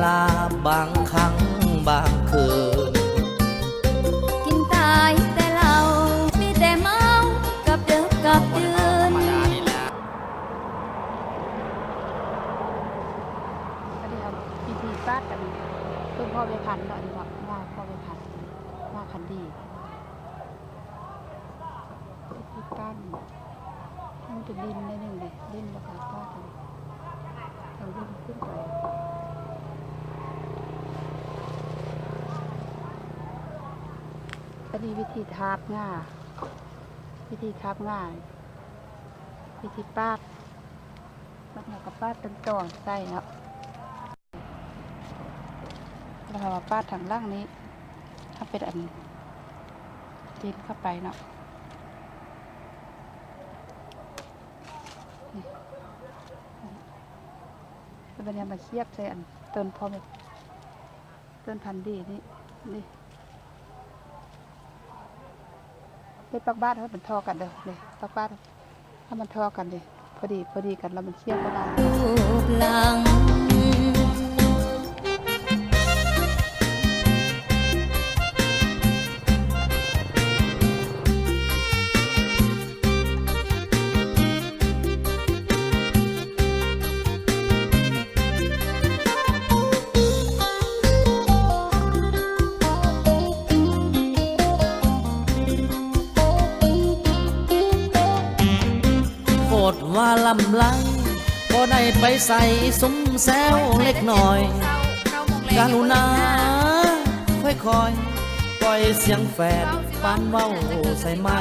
ลาบางครั้งบางคืนกินตายแต่เรามีแต่เมากับเด็กกับยืนสวัสดีครับพิธีฟาดกันคือพ่อไปพันเนาะดีกว่าว่าพ่อไปพันว่าคันดีพิธีปั้นมันเป็นดินได้หนึ่งเลยดินแล้วก็ฟาดกันเอาดินขึ้นไปอันนี้วิธีทาบง่าวิธีทาบง่ายวิธีปาดมันเอากับปาดต้นตอใส่เนาะแล้วเราปาดทางล่างนี้ถ้าเป็นอันดินเข้าไปเนาะแล้วมันยังมาเคียบใส่อันต้นพอแบบต้นพันธุ์ดีนี่เป็นปักบ้านให้มันทอกันเด้อเลยปักบ้านถ้ามันทอกันเลยพอดีกันแล้วมันเคี่ยวก็ได้รูปหลังโคตรว่าลำไรก็ได้ไปใส่ซุ้มแซวเล็กหน่อยกรุณาค่อยๆปล่อยเสียงแฝดปานเว้าใส่ไม้